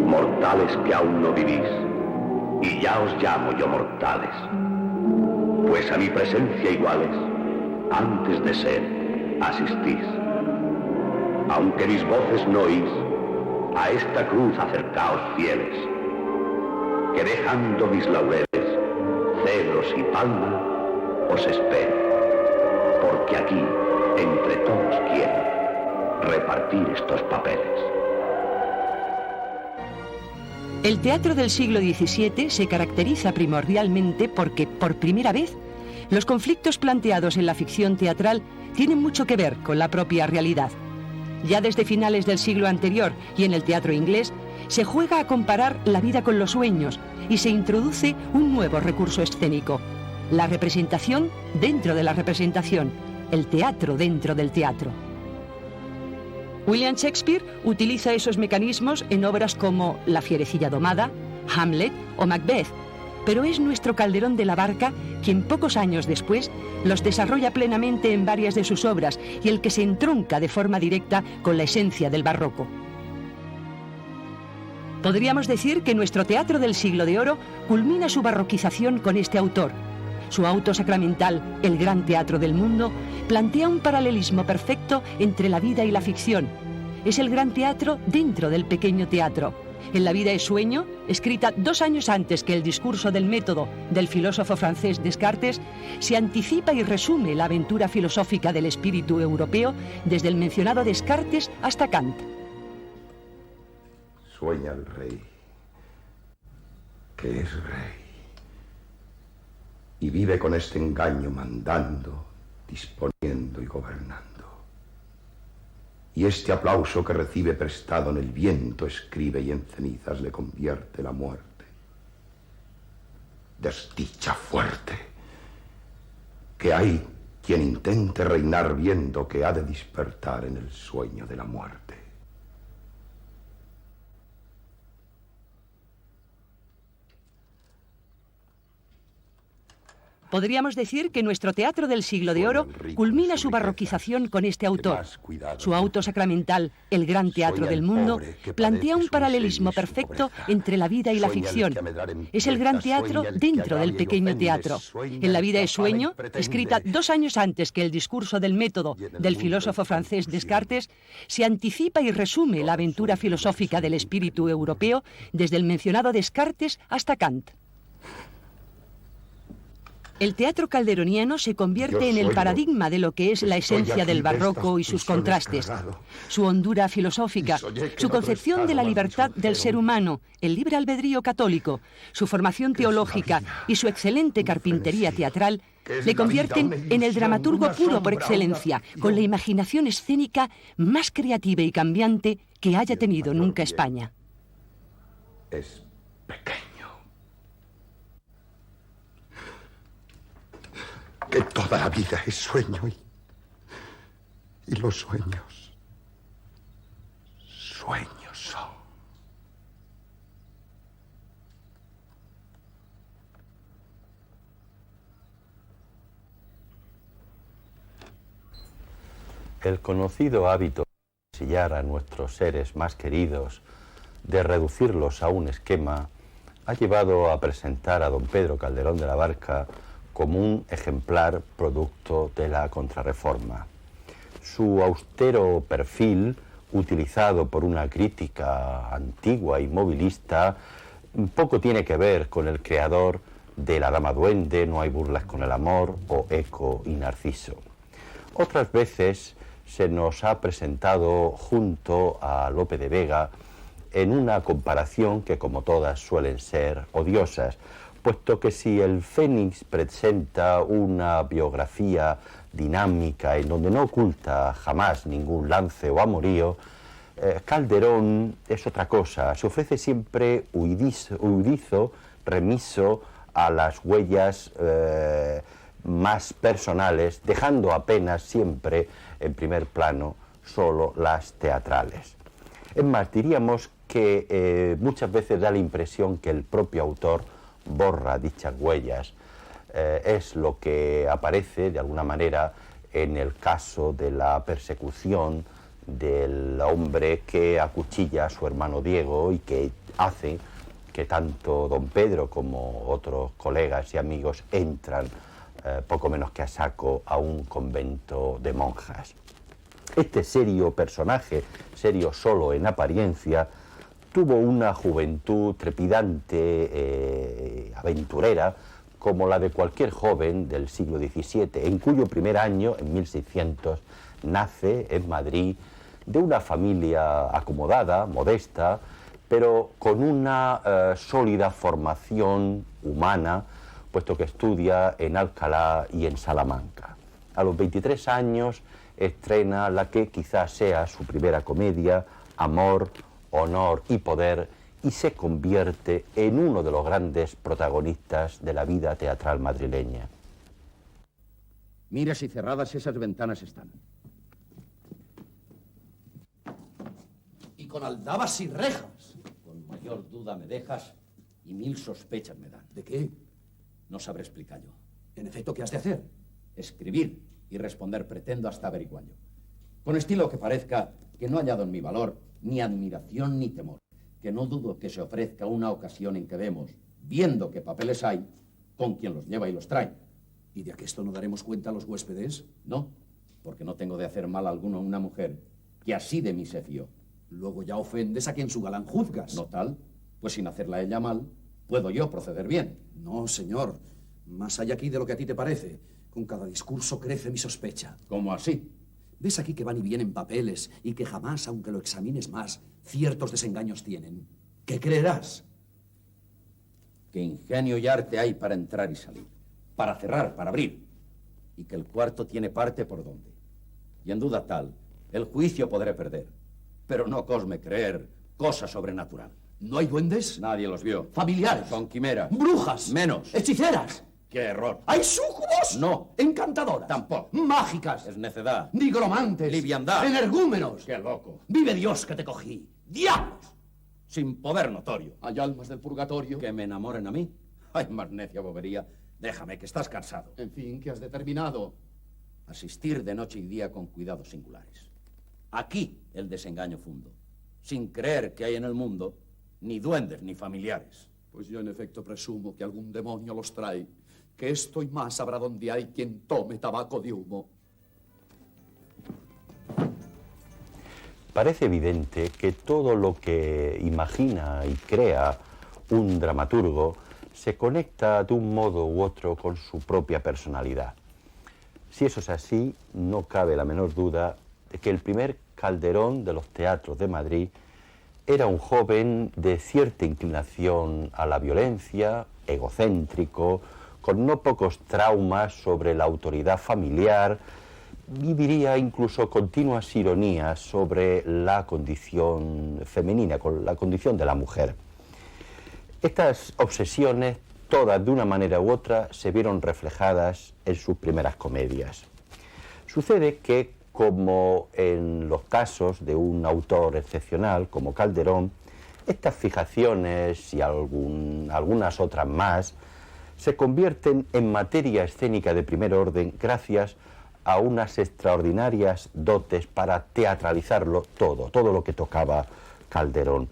Mortales que aún no vivís, y ya os llamo yo mortales, pues a mi presencia iguales, antes de ser, asistís. Aunque mis voces no oís, a esta cruz acercaos fieles, que dejando mis laureles, cedros y palma, os espero, porque aquí, entre todos quiero repartir estos papeles. El teatro del siglo XVII se caracteriza primordialmente porque, por primera vez, los conflictos planteados en la ficción teatral tienen mucho que ver con la propia realidad. Ya desde finales del siglo anterior y en el teatro inglés, se juega a comparar la vida con los sueños y se introduce un nuevo recurso escénico: la representación dentro de la representación, el teatro dentro del teatro. William Shakespeare utiliza esos mecanismos en obras como La fierecilla domada, Hamlet o Macbeth, pero es nuestro Calderón de la Barca quien pocos años después los desarrolla plenamente en varias de sus obras y el que se entronca de forma directa con la esencia del barroco. Podríamos decir que nuestro teatro del siglo de oro culmina su barroquización con este autor. Su auto sacramental, El Gran Teatro del Mundo, plantea un paralelismo perfecto entre la vida y la ficción. Es el gran teatro dentro del pequeño teatro. En La vida es sueño, escrita 2 años antes que el discurso del método del filósofo francés Descartes, se anticipa y resume la aventura filosófica del espíritu europeo desde el mencionado Descartes hasta Kant. Sueña el rey, que es rey, y vive con este engaño mandando, disponiendo y gobernando. Y este aplauso que recibe prestado en el viento escribe y en cenizas le convierte la muerte. Desdicha fuerte, que hay quien intente reinar viendo que ha de despertar en el sueño de la muerte. Podríamos decir que nuestro teatro del siglo de oro culmina su barroquización con este autor. Su auto sacramental, El Gran Teatro del Mundo, plantea un paralelismo perfecto entre la vida y la ficción. Es el gran teatro dentro del pequeño teatro. En La vida es sueño, escrita 2 años antes que el discurso del método del filósofo francés Descartes, se anticipa y resume la aventura filosófica del espíritu europeo desde el mencionado Descartes hasta Kant. El teatro calderoniano se convierte en el paradigma de lo que es la esencia del barroco y sus contrastes. Su hondura filosófica, su concepción de la libertad del ser humano, el libre albedrío católico, su formación teológica y su excelente carpintería teatral le convierten en el dramaturgo puro por excelencia, con la imaginación escénica más creativa y cambiante que haya tenido nunca España. Es pequeño. Que toda la vida es sueño y los sueños son. El conocido hábito de ensillar a nuestros seres más queridos, de reducirlos a un esquema, ha llevado a presentar a don Pedro Calderón de la Barca como un ejemplar producto de la Contrarreforma. Su austero perfil, utilizado por una crítica antigua y movilista, poco tiene que ver con el creador de La Dama Duende, No hay burlas con el amor o Eco y Narciso. Otras veces se nos ha presentado junto a Lope de Vega en una comparación que, como todas, suelen ser odiosas, puesto que si el Fénix presenta una biografía dinámica en donde no oculta jamás ningún lance o amorío, Calderón es otra cosa, se ofrece siempre huidizo, remiso a las huellas más personales, dejando apenas siempre en primer plano solo las teatrales. Es más, diríamos que muchas veces da la impresión que el propio autor borra dichas huellas. Es lo que aparece de alguna manera en el caso de la persecución del hombre que acuchilla a su hermano Diego y que hace que tanto don Pedro como otros colegas y amigos entran poco menos que a saco a un convento de monjas. Este serio personaje, serio solo en apariencia, tuvo una juventud trepidante, aventurera, como la de cualquier joven del siglo XVII, en cuyo primer año, en 1600, nace en Madrid de una familia acomodada, modesta, pero con una sólida formación humana, puesto que estudia en Alcalá y en Salamanca. A los 23 años estrena la que quizás sea su primera comedia, Amor, Honor y Poder, y se convierte en uno de los grandes protagonistas de la vida teatral madrileña. Mira si cerradas esas ventanas están. Y con aldabas y rejas. Con mayor duda me dejas y 1000 sospechas me dan. ¿De qué? No sabré explicar yo. En efecto, ¿qué has de hacer? Escribir y responder pretendo hasta averiguarlo. Con estilo que parezca que no he hallado en mi valor ni admiración ni temor. Que no dudo que se ofrezca una ocasión en que demos, viendo qué papeles hay, con quien los lleva y los trae. ¿Y de aquesto no daremos cuenta a los huéspedes? No, porque no tengo de hacer mal alguno a una mujer que así de mí se fió. Luego ya ofendes a quien su galán juzgas. ¿No tal? Pues sin hacerla ella mal, puedo yo proceder bien. No, señor. Más hay aquí de lo que a ti te parece. Con cada discurso crece mi sospecha. ¿Cómo así? ¿Ves aquí que van y vienen papeles y que jamás, aunque lo examines más, ciertos desengaños tienen? ¿Qué creerás? Que ingenio y arte hay para entrar y salir, para cerrar, para abrir, y que el cuarto tiene parte por donde. Y en duda tal, el juicio podré perder, pero no cosme creer cosa sobrenatural. ¿No hay duendes? Nadie los vio. ¿Familiares? Son quimeras. ¿Brujas? Menos. ¿Hechiceras? ¡Qué error! ¿Hay súcubos? No. ¿Encantadoras? Tampoco. ¿Mágicas? Es necedad. ¿Nigromantes? Liviandad. ¿Energúmenos? ¡Qué loco! ¡Vive Dios que te cogí! ¡Diablos! Sin poder notorio. ¿Hay almas del purgatorio? ¿Que me enamoren a mí? Ay, más necia bobería. Déjame, que estás cansado. En fin, ¿qué has determinado? Asistir de noche y día con cuidados singulares. Aquí el desengaño fundo, sin creer que hay en el mundo ni duendes ni familiares. Pues yo en efecto presumo que algún demonio los trae, que esto y más habrá donde hay quien tome tabaco de humo. Parece evidente que todo lo que imagina y crea un dramaturgo se conecta de un modo u otro con su propia personalidad. Si eso es así, no cabe la menor duda de que el primer Calderón de los teatros de Madrid era un joven de cierta inclinación a la violencia, egocéntrico, con no pocos traumas sobre la autoridad familiar, y diría incluso continuas ironías sobre la condición femenina, con la condición de la mujer. Estas obsesiones, todas de una manera u otra, se vieron reflejadas en sus primeras comedias. Sucede que, como en los casos de un autor excepcional como Calderón, estas fijaciones y algunas otras más se convierten en materia escénica de primer orden gracias a unas extraordinarias dotes para teatralizarlo todo lo que tocaba Calderón.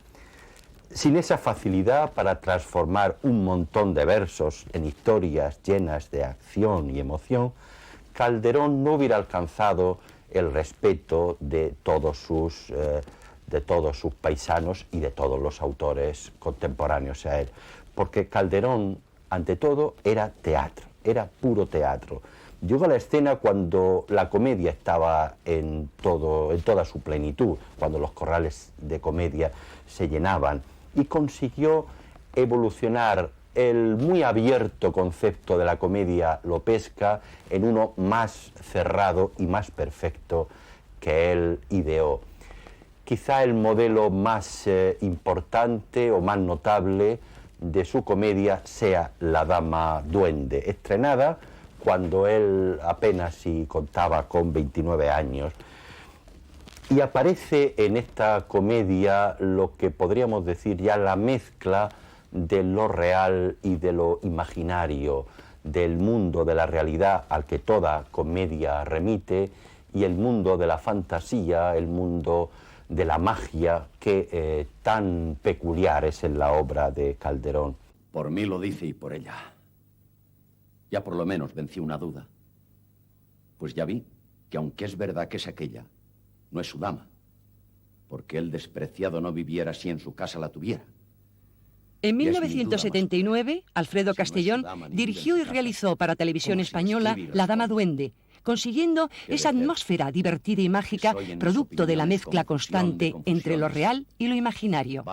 Sin esa facilidad para transformar un montón de versos en historias llenas de acción y emoción, Calderón no hubiera alcanzado el respeto de todos sus paisanos y de todos los autores contemporáneos a él, porque Calderón, ante todo, era teatro, era puro teatro. Llegó a la escena cuando la comedia estaba en toda su plenitud, cuando los corrales de comedia se llenaban, y consiguió evolucionar el muy abierto concepto de la comedia lo pesca en uno más cerrado y más perfecto que él ideó. Quizá el modelo más importante o más notable de su comedia sea La Dama Duende, estrenada cuando él apenas si contaba con 29 años. Y aparece en esta comedia lo que podríamos decir ya la mezcla de lo real y de lo imaginario, del mundo de la realidad al que toda comedia remite y el mundo de la fantasía, el mundo de la magia que tan peculiar es en la obra de Calderón. Por mí lo dice y por ella. Ya por lo menos vencí una duda. Pues ya vi que aunque es verdad que es aquella, no es su dama. Porque el despreciado no viviera si en su casa la tuviera. En 1979, Alfredo Castellón dirigió y realizó para Televisión Española La Dama Duende, consiguiendo esa atmósfera divertida y mágica, producto de la mezcla constante entre lo real y lo imaginario.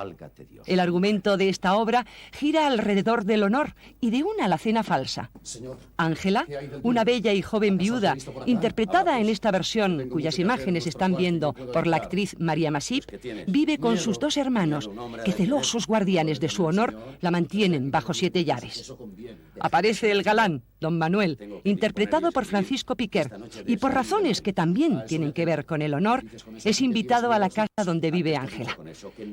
El argumento de esta obra gira alrededor del honor y de una alacena falsa. Ángela, una bella y joven viuda, interpretada en esta versión, cuyas imágenes están viendo por la actriz María Masip, vive con sus dos hermanos, que celosos guardianes de su honor la mantienen bajo 7 llaves. Aparece el galán, don Manuel, interpretado por Francisco Piquer, y por razones que también tienen que ver con el honor, es invitado a la casa donde vive Ángela.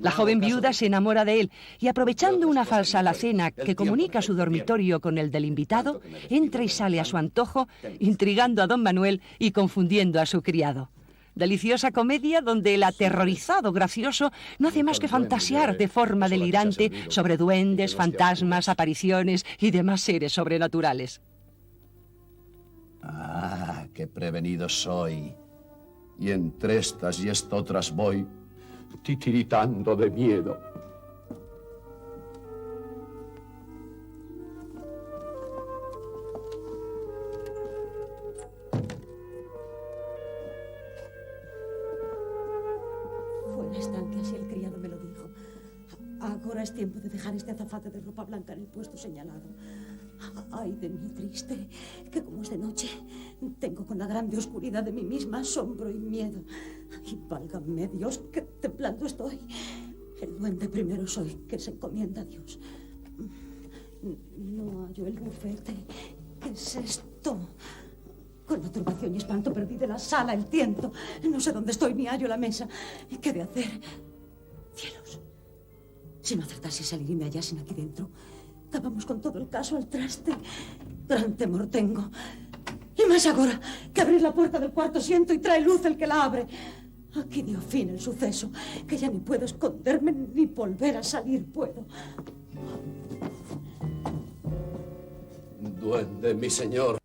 La joven viuda se enamora de él y, aprovechando una falsa alacena que comunica su dormitorio con el del invitado, entra y sale a su antojo, intrigando a don Manuel y confundiendo a su criado. Deliciosa comedia donde el aterrorizado gracioso no hace más que fantasear de forma delirante sobre duendes, fantasmas, apariciones y demás seres sobrenaturales. Ah, qué prevenido soy. Y entre estas y estotras voy titiritando de miedo. Fuera están, que así el criado me lo dijo. Ahora es tiempo de dejar este azafate de ropa blanca en el puesto señalado. Ay de mí triste, que como es de noche, tengo con la grande oscuridad de mí misma asombro y miedo. Y válgame Dios, que temblando estoy. El duende primero soy, que se encomienda a Dios. No hallo el bufete. ¿Qué es esto? Con la turbación y espanto perdí de la sala el tiento. No sé dónde estoy ni hallo la mesa. ¿Qué he de hacer? Cielos. Si no acertase salir y me hallasen aquí dentro, dábamos con todo el caso al traste. Gran temor tengo. Y más ahora que abrir la puerta del cuarto siento y trae luz el que la abre. Aquí dio fin el suceso, que ya ni puedo esconderme ni volver a salir puedo. Duende, mi señor,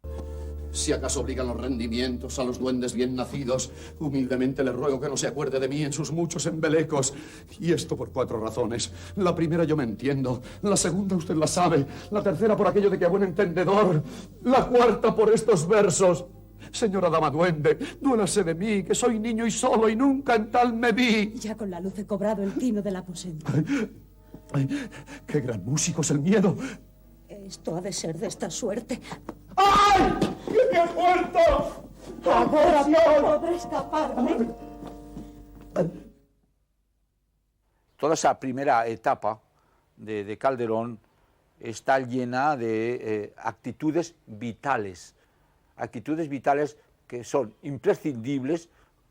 si acaso obligan los rendimientos a los duendes bien nacidos, humildemente le ruego que no se acuerde de mí en sus muchos embelecos. Y esto por 4 razones. La primera yo me entiendo, la segunda usted la sabe, la tercera por aquello de que a buen entendedor, la cuarta por estos versos. Señora dama duende, duélase de mí, que soy niño y solo y nunca en tal me vi. Ya con la luz he cobrado el tino del aposento. Ay, qué gran músico es el miedo. Esto ha de ser de esta suerte. ¡Ay! ¡Que me ha muerto! Ahora no podré escaparme. Toda esa primera etapa de Calderón está llena de actitudes vitales que son imprescindibles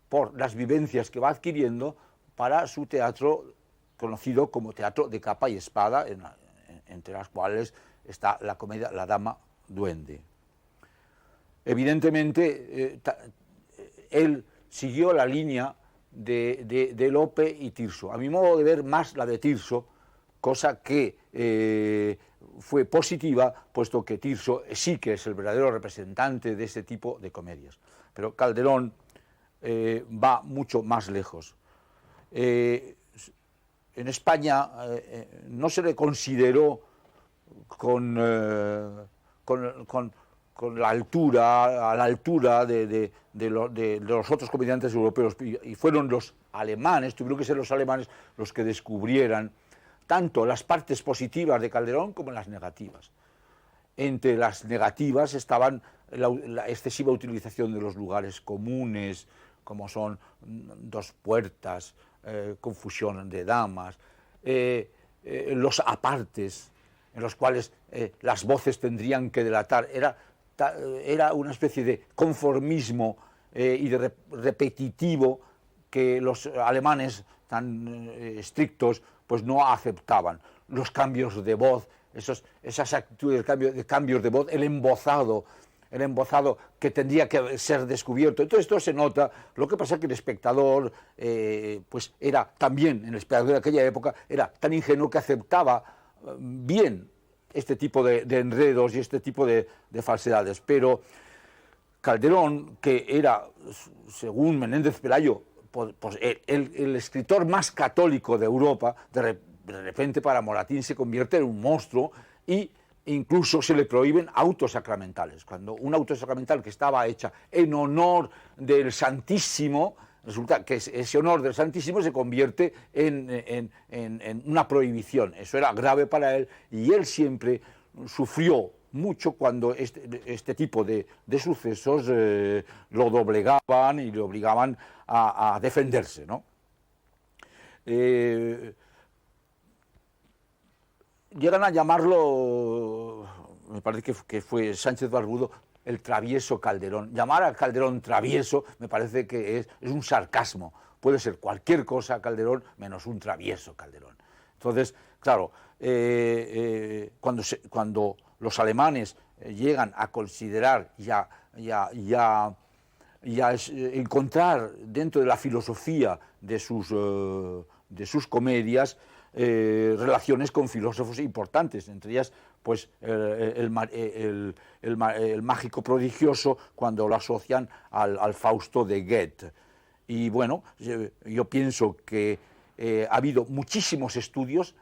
por las vivencias que va adquiriendo para su teatro conocido como teatro de capa y espada, entre las cuales está la comedia La Dama Duende. Evidentemente, él siguió la línea de Lope y Tirso. A mi modo de ver, más la de Tirso, cosa que fue positiva, puesto que Tirso sí que es el verdadero representante de este tipo de comedias. Pero Calderón va mucho más lejos. En España no se le consideró con la altura, a la altura de los otros comediantes europeos, y fueron los alemanes, tuvieron que ser los alemanes los que descubrieran tanto las partes positivas de Calderón como las negativas. Entre las negativas estaban la excesiva utilización de los lugares comunes, como son dos puertas, confusión de damas, los apartes, en los cuales las voces tendrían que delatar. Era una especie de conformismo y de repetitivo que los alemanes tan estrictos pues no aceptaban. Los cambios de voz, esas actitudes de cambios de voz, el embozado que tendría que ser descubierto. Todo esto se nota. Lo que pasa es que el espectador, pues era también, el espectador de aquella época, era tan ingenuo que aceptaba bien este tipo de enredos y este tipo de falsedades. Pero Calderón, que era, según Menéndez Pelayo, pues el escritor más católico de Europa, de repente para Moratín se convierte en un monstruo y incluso se le prohíben autos sacramentales. Cuando un auto sacramental que estaba hecha en honor del Santísimo, resulta que ese honor del Santísimo se convierte en una prohibición. Eso era grave para él y él siempre sufrió mucho cuando este tipo de sucesos lo doblegaban y le obligaban a defenderse, ¿no? Llegan a llamarlo, me parece que fue Sánchez Barbudo, el travieso Calderón. Llamar a Calderón travieso me parece que es un sarcasmo. Puede ser cualquier cosa Calderón menos un travieso Calderón. Entonces, claro, cuando los alemanes llegan a considerar y a encontrar dentro de la filosofía de sus comedias relaciones con filósofos importantes, entre ellas pues el mágico prodigioso, cuando lo asocian al Fausto de Goethe. Y bueno, yo pienso que ha habido muchísimos estudios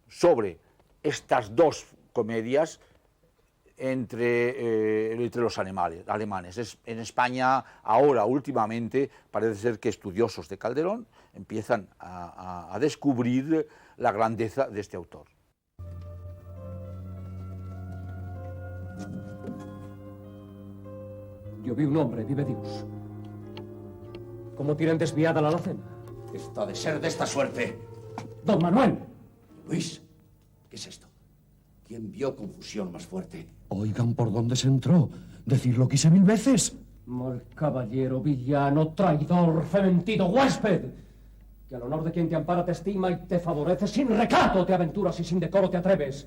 sobre estas dos comedias entre los alemanes. En España ahora, últimamente, parece ser que estudiosos de Calderón empiezan a descubrir la grandeza de este autor. Yo vi un hombre, vive Dios. ¿Cómo tienen desviada la alacena? Está de ser de esta suerte. Don Manuel. Luis, ¿qué es esto? ¿Quién vio confusión más fuerte? Oigan por dónde se entró. Decirlo quise 1000 veces. Mal caballero, villano, traidor, fementido, huésped, que al honor de quien te ampara te estima y te favorece, sin recato te aventuras y sin decoro te atreves.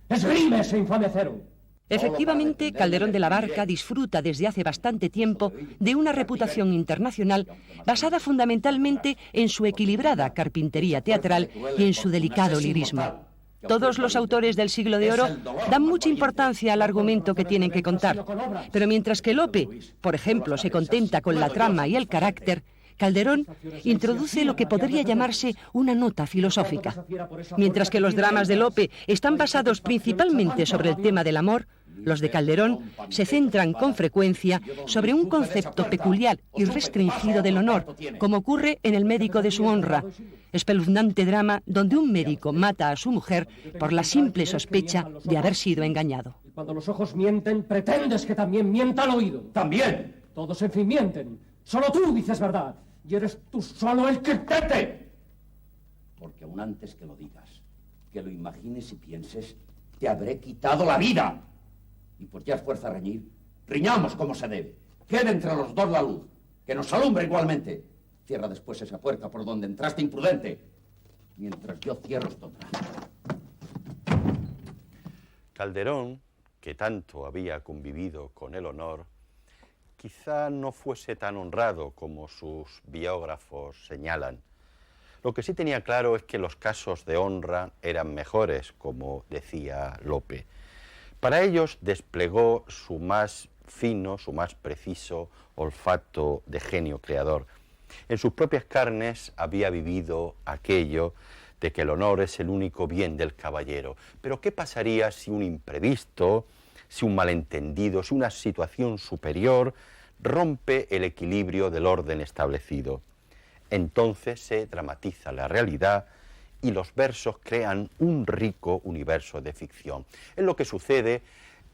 ¡Esgrime ese infame acero! Efectivamente, Calderón de la Barca disfruta desde hace bastante tiempo de una reputación internacional basada fundamentalmente en su equilibrada carpintería teatral y en su delicado lirismo. Todos los autores del Siglo de Oro dan mucha importancia al argumento que tienen que contar, pero mientras que Lope, por ejemplo, se contenta con la trama y el carácter, Calderón introduce lo que podría llamarse una nota filosófica. Mientras que los dramas de Lope están basados principalmente sobre el tema del amor, los de Calderón se centran con frecuencia sobre un concepto peculiar y restringido del honor, como ocurre en El médico de su honra, espeluznante drama donde un médico mata a su mujer por la simple sospecha de haber sido engañado. Y cuando los ojos mienten, pretendes que también mienta el oído. ¡También! Todos en fin mienten. Solo tú dices verdad. Y eres tú solo el que tete. Porque aún antes que lo digas, que lo imagines y pienses, te habré quitado la vida. Y por ya es fuerza reñir, riñamos como se debe. Quede entre los dos la luz, que nos alumbre igualmente. Cierra después esa puerta por donde entraste imprudente, mientras yo cierro esta otra. Calderón, que tanto había convivido con el honor, quizá no fuese tan honrado como sus biógrafos señalan. Lo que sí tenía claro es que los casos de honra eran mejores, como decía Lope. Para ellos desplegó su más fino, su más preciso olfato de genio creador. En sus propias carnes había vivido aquello de que el honor es el único bien del caballero. Pero ¿qué pasaría si un imprevisto, si un malentendido, si una situación superior rompe el equilibrio del orden establecido? Entonces se dramatiza la realidad y los versos crean un rico universo de ficción. Es lo que sucede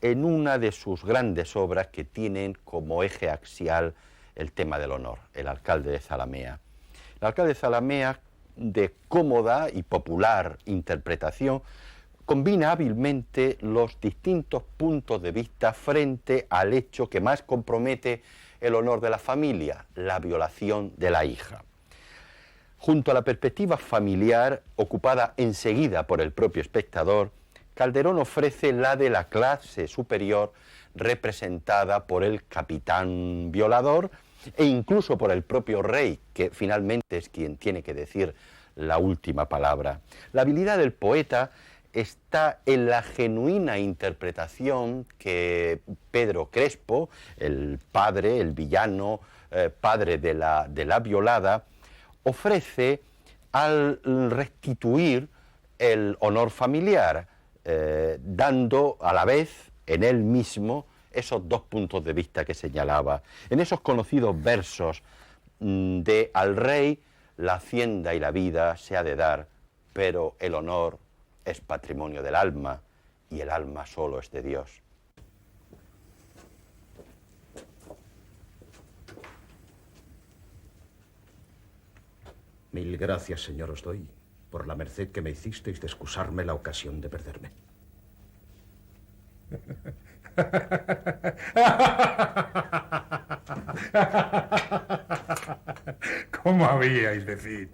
en una de sus grandes obras que tienen como eje axial el tema del honor, El alcalde de Zalamea. El alcalde de Zalamea, de cómoda y popular interpretación, combina hábilmente los distintos puntos de vista frente al hecho que más compromete el honor de la familia, la violación de la hija. Junto a la perspectiva familiar, ocupada enseguida por el propio espectador, Calderón ofrece la de la clase superior representada por el capitán violador e incluso por el propio rey, que finalmente es quien tiene que decir la última palabra. La habilidad del poeta está en la genuina interpretación que Pedro Crespo, el padre, el villano, padre de la violada, ofrece al restituir el honor familiar, dando a la vez en él mismo esos dos puntos de vista que señalaba. En esos conocidos versos de al rey la hacienda y la vida se ha de dar, pero el honor es patrimonio del alma y el alma solo es de Dios. Mil gracias, señor, os doy por la merced que me hicisteis de excusarme la ocasión de perderme. ¿Cómo habíais decir?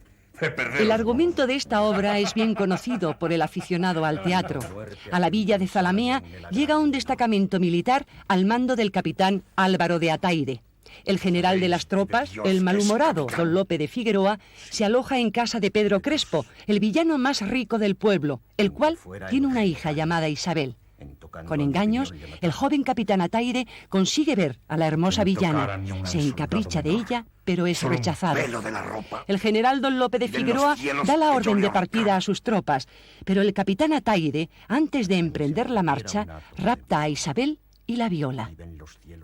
El argumento de esta obra es bien conocido por el aficionado al teatro. A la villa de Zalamea llega un destacamento militar al mando del capitán Álvaro de Ataide. El general de las tropas, el malhumorado don Lope de Figueroa, se aloja en casa de Pedro Crespo, el villano más rico del pueblo, el cual tiene una hija llamada Isabel. Con engaños, el joven capitán Ataide consigue ver a la hermosa villana. Se encapricha de ella, pero es rechazado. El general don Lope de Figueroa da la orden de partida a sus tropas, pero el capitán Ataide, antes de emprender la marcha, rapta a Isabel y la viola.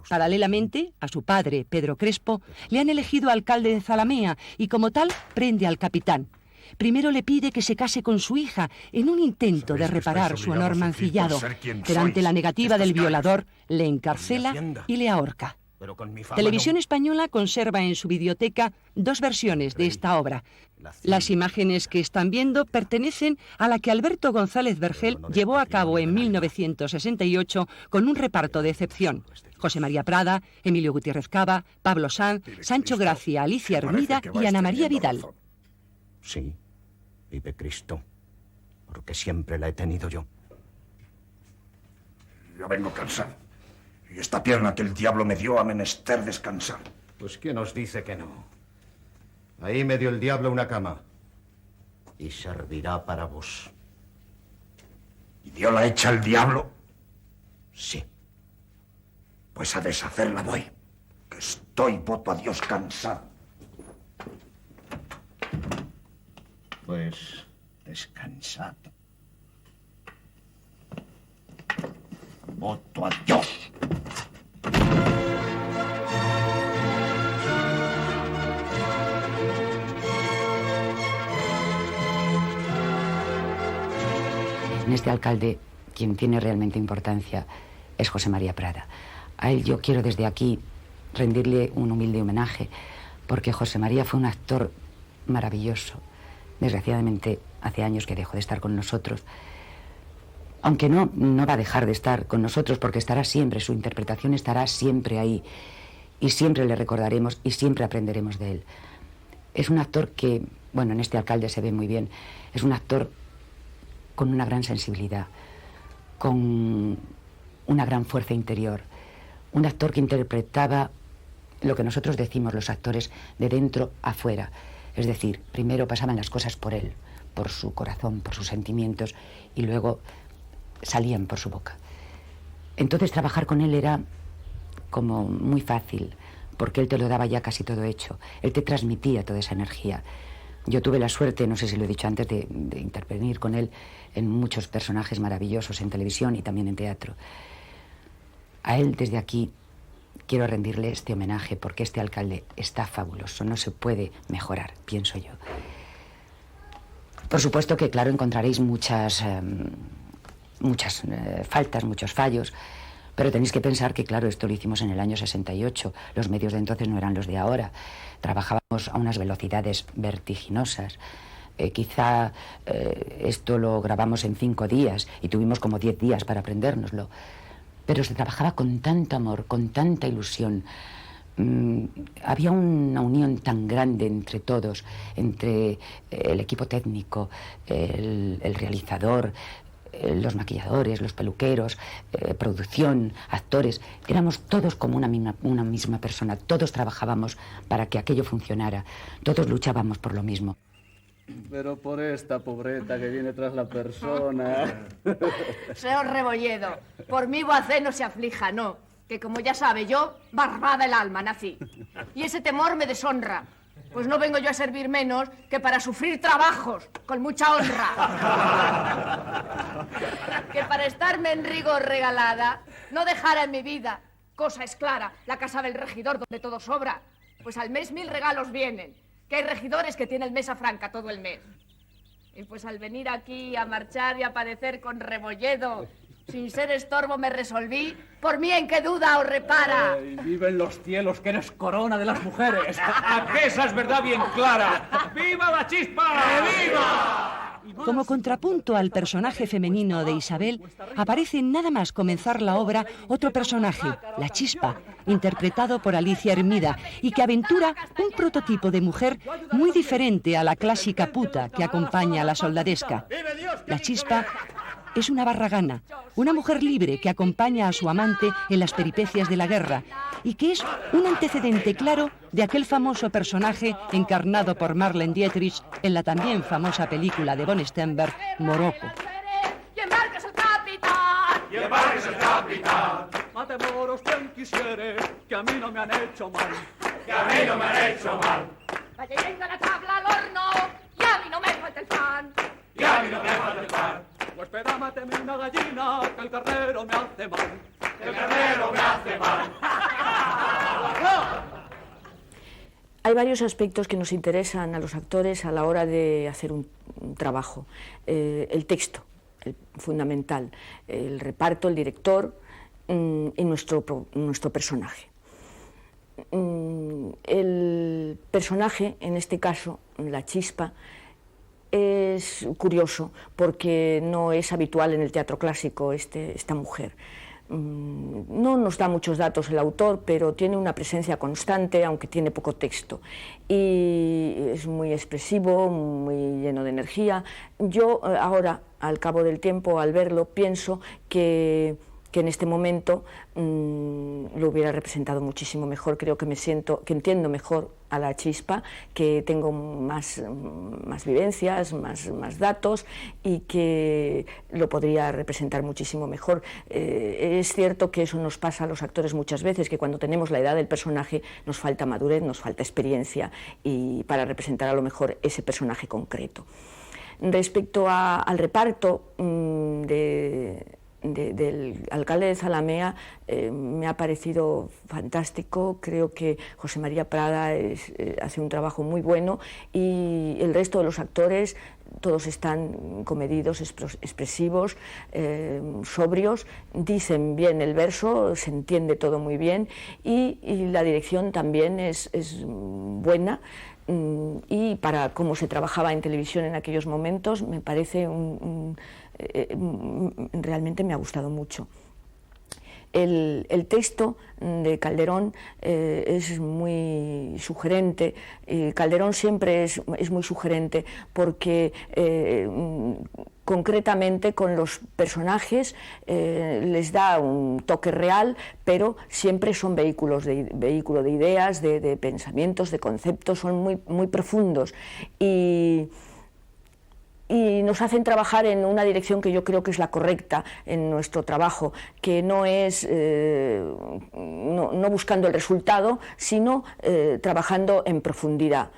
Paralelamente, a su padre, Pedro Crespo, le han elegido alcalde de Zalamea y como tal prende al capitán. Primero le pide que se case con su hija en un intento de reparar su honor mancillado, pero ante la negativa del violador le encarcela y le ahorca. Televisión Española conserva en su videoteca dos versiones de esta obra. Las imágenes que están viendo pertenecen a la que Alberto González Vergel llevó a cabo en 1968 con un reparto de excepción. José María Prada, Emilio Gutiérrez Cava, Pablo Sanz, Sancho Gracia, Alicia Hermida y Ana María Vidal. Sí, vive Cristo, porque siempre la he tenido yo. Yo vengo cansado. Y esta pierna que el diablo me dio a menester descansar. Pues ¿quién os dice que no? Ahí me dio el diablo una cama. Y servirá para vos. ¿Y dio la hecha el diablo? Sí. Pues a deshacerla voy, que estoy, voto a Dios, cansado. Pues descansad. Voto a Dios. En este alcalde, quien tiene realmente importancia es José María Prada. A él yo quiero desde aquí rendirle un humilde homenaje, porque José María fue un actor maravilloso. Desgraciadamente, hace años que dejó de estar con nosotros. Aunque no va a dejar de estar con nosotros, porque estará siempre, su interpretación estará siempre ahí. Y siempre le recordaremos y siempre aprenderemos de él. Es un actor que, bueno, en este alcalde se ve muy bien, es un actor con una gran sensibilidad, con una gran fuerza interior. Un actor que interpretaba lo que nosotros decimos los actores de dentro a fuera. Es decir, primero pasaban las cosas por él, por su corazón, por sus sentimientos, y luego salían por su boca. Entonces trabajar con él era como muy fácil, porque él te lo daba ya casi todo hecho. Él te transmitía toda esa energía. Yo tuve la suerte, no sé si lo he dicho antes, de intervenir con él en muchos personajes maravillosos en televisión y también en teatro. A él, desde aquí, quiero rendirle este homenaje porque este alcalde está fabuloso, no se puede mejorar, pienso yo. Por supuesto que, claro, encontraréis muchas faltas, muchos fallos, pero tenéis que pensar que, claro, esto lo hicimos en el año 68, los medios de entonces no eran los de ahora, trabajábamos a unas velocidades vertiginosas. Quizá esto lo grabamos en 5 días y tuvimos como 10 días para aprendérnoslo, pero se trabajaba con tanto amor, con tanta ilusión. Había una unión tan grande entre todos, entre el equipo técnico, el realizador, los maquilladores, los peluqueros, producción, actores. Éramos todos como una misma persona, todos trabajábamos para que aquello funcionara, todos luchábamos por lo mismo. Pero por esta pobreta que viene tras la persona. Señor Rebolledo, por mí Boacé no se aflija, no. Que como ya sabe, yo, barbada el alma, nací. Y ese temor me deshonra. Pues no vengo yo a servir menos que para sufrir trabajos, con mucha honra. Que para estarme en rigor regalada, no dejara en mi vida, cosa es clara, la casa del regidor donde todo sobra. Pues al mes 1000 regalos vienen. Que hay regidores que tienen mesa franca todo el mes. Y pues al venir aquí a marchar y a padecer con Rebolledo, sin ser estorbo me resolví, por mí en qué duda os repara. Viven los cielos que eres corona de las mujeres. ¿A qué esa es verdad bien clara? ¡Viva la chispa! ¡Que viva! Como contrapunto al personaje femenino de Isabel, aparece nada más comenzar la obra otro personaje, la Chispa, interpretado por Alicia Hermida, y que aventura un prototipo de mujer muy diferente a la clásica puta que acompaña a la soldadesca. La Chispa es una barragana, una mujer libre que acompaña a su amante en las peripecias de la guerra y que es un antecedente claro de aquel famoso personaje encarnado por Marlene Dietrich en la también famosa película de von Sternberg, Morocco. ¡Y embarques el capitán! ¡Y embarques el capitán! Mate moros quien quisiere, que a mí no me han hecho mal. Que a mí no me han hecho mal. Vaya yendo la tabla al horno, y a mí no me falta el pan. Y a mí no me falta el pan. Pues espera, máteme una gallina, que el carnero me hace mal. Que el carnero me hace mal. Hay varios aspectos que nos interesan a los actores a la hora de hacer un trabajo. El texto, fundamental, el reparto, el director y nuestro personaje. El personaje, en este caso, la Chispa, es curioso porque no es habitual en el teatro clásico esta mujer. No nos da muchos datos el autor, pero tiene una presencia constante, aunque tiene poco texto. Y es muy expresivo, muy lleno de energía. Yo ahora, al cabo del tiempo, al verlo, pienso que en este momento lo hubiera representado muchísimo mejor. Creo que que entiendo mejor a la Chispa, que tengo más vivencias, más datos y que lo podría representar muchísimo mejor. Es cierto que eso nos pasa a los actores muchas veces, que cuando tenemos la edad del personaje nos falta madurez, nos falta experiencia y para representar a lo mejor ese personaje concreto. Respecto al reparto del alcalde de Zalamea, me ha parecido fantástico. Creo que José María Prada hace un trabajo muy bueno y el resto de los actores todos están comedidos, expresivos, sobrios, dicen bien el verso, se entiende todo muy bien y la dirección también es buena. Y para cómo se trabajaba en televisión en aquellos momentos me parece realmente me ha gustado mucho. El texto de Calderón es muy sugerente. Calderón siempre es muy sugerente porque concretamente con los personajes les da un toque real, pero siempre son vehículo de ideas, de pensamientos, de conceptos, son muy profundos y nos hacen trabajar en una dirección que yo creo que es la correcta en nuestro trabajo, que no es no buscando el resultado, sino trabajando en profundidad.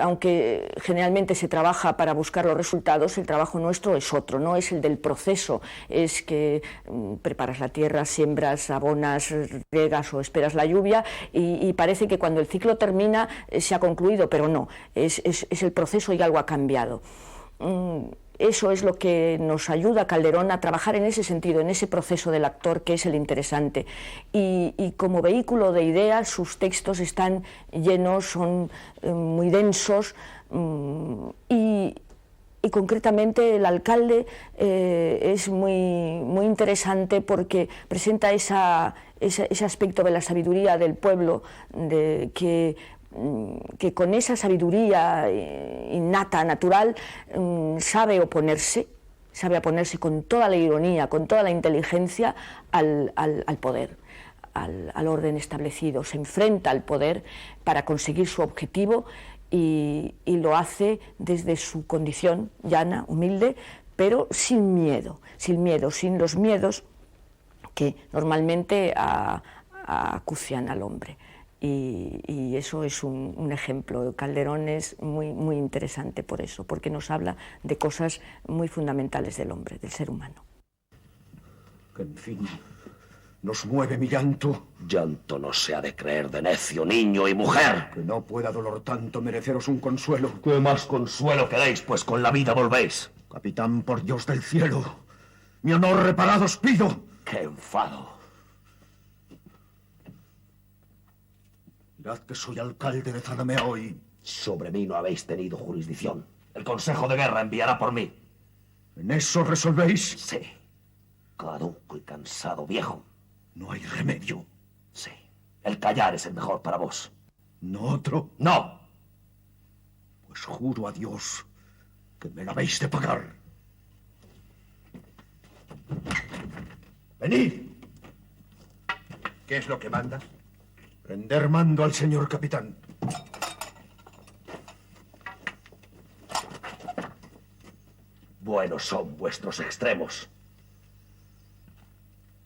Aunque generalmente se trabaja para buscar los resultados, el trabajo nuestro es otro, no es el del proceso, es que preparas la tierra, siembras, abonas, riegas o esperas la lluvia y parece que cuando el ciclo termina se ha concluido, pero no, es el proceso y algo ha cambiado. eso es lo que nos ayuda a Calderón a trabajar en ese sentido, en ese proceso del actor que es el interesante. Y como vehículo de ideas, sus textos están llenos, son muy densos, y concretamente El alcalde es muy interesante porque presenta ese aspecto de la sabiduría del pueblo, que con esa sabiduría innata, natural, sabe oponerse con toda la ironía, con toda la inteligencia al poder, al orden establecido. Se enfrenta al poder para conseguir su objetivo y lo hace desde su condición llana, humilde, pero sin miedo, sin los miedos que normalmente acucian al hombre. Y eso es un ejemplo. Calderón es muy interesante por eso, porque nos habla de cosas muy fundamentales del hombre, del ser humano. Que en fin, nos mueve mi llanto. Llanto no se ha de creer de necio, niño y mujer. Que no pueda dolor tanto mereceros un consuelo. ¿Qué más consuelo queréis, pues con la vida volvéis? Capitán, por Dios del cielo, mi honor reparado os pido. ¡Qué enfado! Mirad que soy alcalde de Zanamea hoy. Sobre mí no habéis tenido jurisdicción. El Consejo de Guerra enviará por mí. ¿En eso resolvéis? Sí. Caduco y cansado viejo. No hay remedio. Sí. El callar es el mejor para vos. ¿No otro? ¡No! Pues juro a Dios que me la habéis de pagar. ¡Venid! ¿Qué es lo que manda? Prender mando al señor capitán. Buenos son vuestros extremos.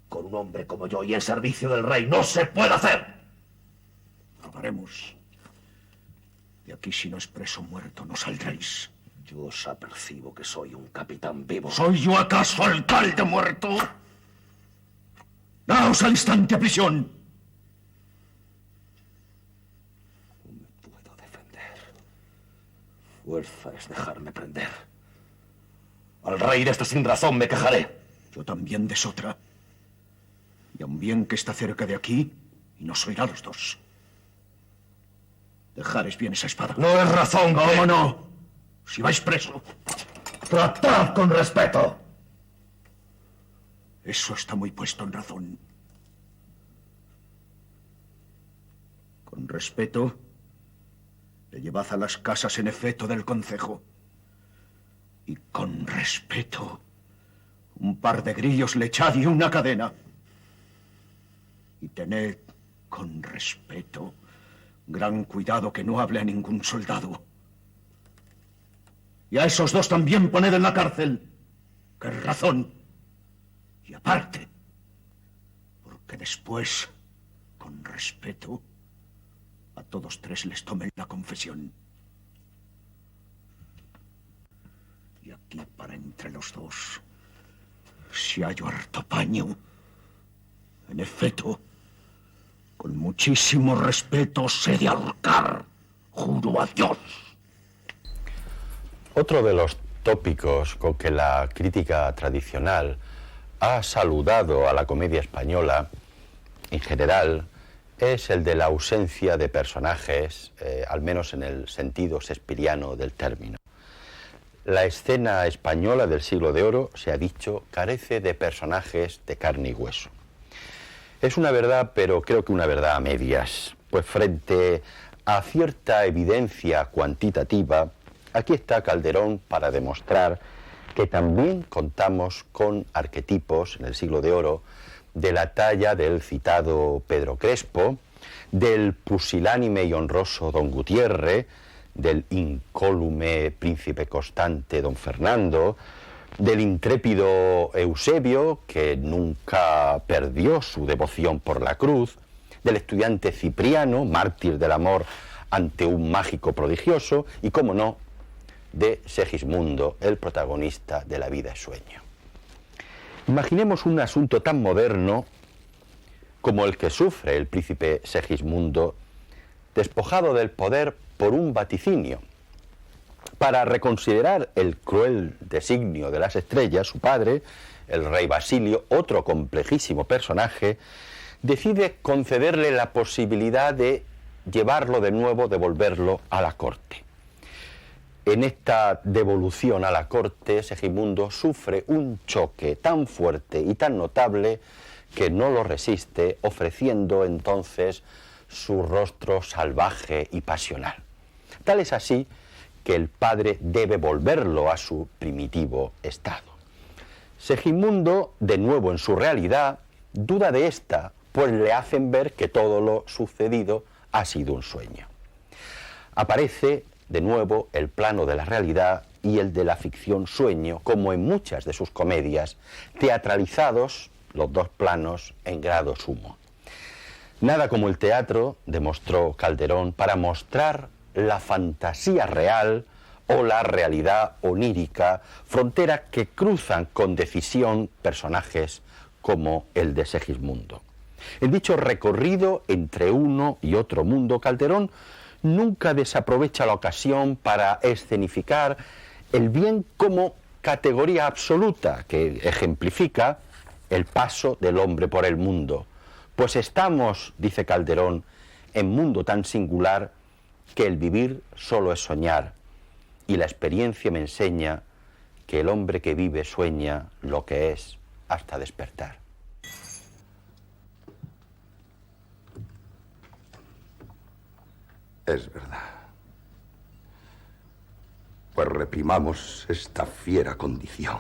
Con un hombre como yo y en servicio del rey no se puede hacer. Probaremos. De aquí, si no es preso muerto, no saldréis. Yo os apercibo que soy un capitán vivo. ¿Soy yo acaso alcalde muerto? ¡Daos al instante a prisión! No me puedo defender. Fuerza es dejarme prender. Al rey de esta sin razón me quejaré. Yo también de Sotra. Y aun bien que está cerca de aquí, y nos oirá los dos. Dejares bien esa espada. No es razón. ¿Cómo no? Si vais preso. Tratad con respeto. Eso está muy puesto en razón. Con respeto, le llevad a las casas en efecto del concejo. Y con respeto, un par de grillos le echad y una cadena. Y tened con respeto gran cuidado que no hable a ningún soldado. Y a esos dos también poned en la cárcel, que es razón. Y aparte, porque después, con respeto, a todos tres les tomen la confesión. Y aquí, para entre los dos, si hallo harto paño, en efecto, con muchísimo respeto sé de ahorcar, juro a Dios. Otro de los tópicos con que la crítica tradicional ha saludado a la comedia española, en general, es el de la ausencia de personajes, al menos en el sentido shakespeariano del término. La escena española del Siglo de Oro, se ha dicho, carece de personajes de carne y hueso. Es una verdad, pero creo que una verdad a medias, pues frente a cierta evidencia cuantitativa, aquí está Calderón para demostrar que también contamos con arquetipos en el Siglo de Oro de la talla del citado Pedro Crespo, del pusilánime y honroso don Gutiérrez, del incólume príncipe constante don Fernando, del intrépido Eusebio, que nunca perdió su devoción por la cruz, del estudiante Cipriano, mártir del amor ante un mágico prodigioso, y, cómo no, de Segismundo, el protagonista de La vida es sueño. Imaginemos un asunto tan moderno como el que sufre el príncipe Segismundo, despojado del poder por un vaticinio. Para reconsiderar el cruel designio de las estrellas, su padre, el rey Basilio, otro complejísimo personaje, decide concederle la posibilidad de llevarlo de nuevo, devolverlo a la corte. En esta devolución a la corte, Segismundo sufre un choque tan fuerte y tan notable que no lo resiste, ofreciendo entonces su rostro salvaje y pasional. Tal es así que el padre debe volverlo a su primitivo estado. Segismundo, de nuevo en su realidad, duda de esta, pues le hacen ver que todo lo sucedido ha sido un sueño. Aparece de nuevo el plano de la realidad y el de la ficción sueño, como en muchas de sus comedias, teatralizados los dos planos en grado sumo. Nada como el teatro, demostró Calderón, para mostrar la fantasía real o la realidad onírica, frontera que cruzan con decisión personajes como el de Segismundo. En dicho recorrido entre uno y otro mundo, Calderón nunca desaprovecha la ocasión para escenificar el bien como categoría absoluta que ejemplifica el paso del hombre por el mundo. Pues estamos, dice Calderón, en mundo tan singular que el vivir solo es soñar, y la experiencia me enseña que el hombre que vive sueña lo que es hasta despertar. Es verdad. Pues reprimamos esta fiera condición,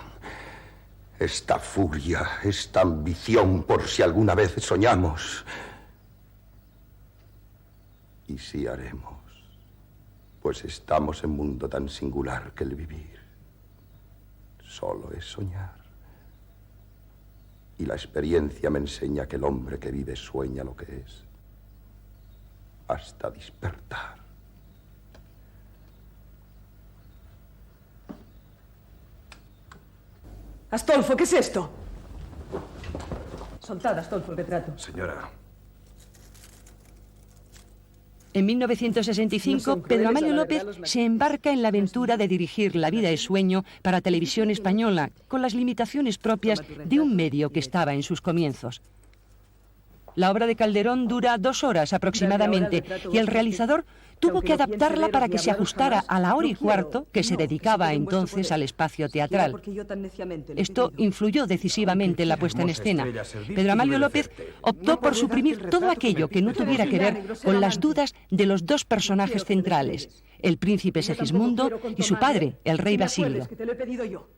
esta furia, esta ambición por si alguna vez soñamos. Y sí haremos, pues estamos en mundo tan singular que el vivir solo es soñar. Y la experiencia me enseña que el hombre que vive sueña lo que es hasta despertar. Astolfo, ¿qué es esto? Soltad, Astolfo, el retrato. Señora. En 1965, Pedro Amalio López se embarca en la aventura de dirigir La vida es sueño para Televisión Española, con las limitaciones propias de un medio que estaba en sus comienzos. La obra de Calderón dura 2 horas aproximadamente y el realizador tuvo que adaptarla para que se ajustara a la hora y cuarto que se dedicaba entonces al espacio teatral. Esto influyó decisivamente en la puesta en escena. Pedro Amalio López optó por suprimir todo aquello que no tuviera que ver con las dudas de los dos personajes centrales, el príncipe Segismundo y su padre, el rey Basilio.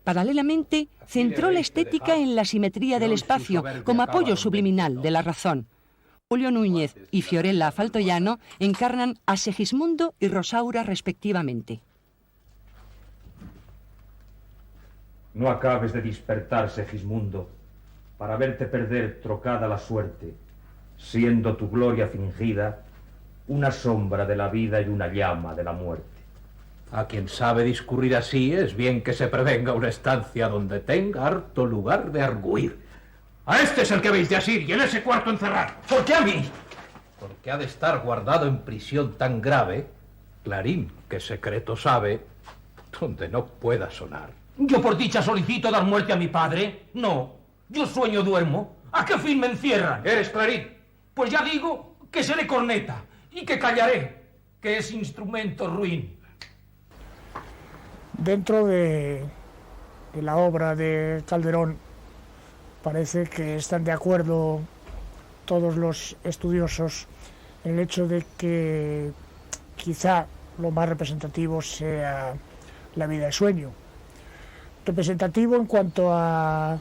Paralelamente, centró la estética en la simetría del espacio como apoyo subliminal de la razón. Julio Núñez y Fiorella Faltoiano encarnan a Segismundo y Rosaura respectivamente. No acabes de despertar, Segismundo, para verte perder trocada la suerte, siendo tu gloria fingida una sombra de la vida y una llama de la muerte. A quien sabe discurrir así, es bien que se prevenga una estancia donde tenga harto lugar de arguir. A este es el que veis de asir y en ese cuarto encerrar. ¿Por qué a mí? Porque ha de estar guardado en prisión tan grave, clarín que secreto sabe, donde no pueda sonar. ¿Yo por dicha solicito dar muerte a mi padre? No, yo sueño duermo. ¿A qué fin me encierran? ¿Eres clarín? Pues ya digo que seré corneta y que callaré, que es instrumento ruin. Dentro de la obra de Calderón parece que están de acuerdo todos los estudiosos en el hecho de que quizá lo más representativo sea La vida de sueño. Representativo en cuanto a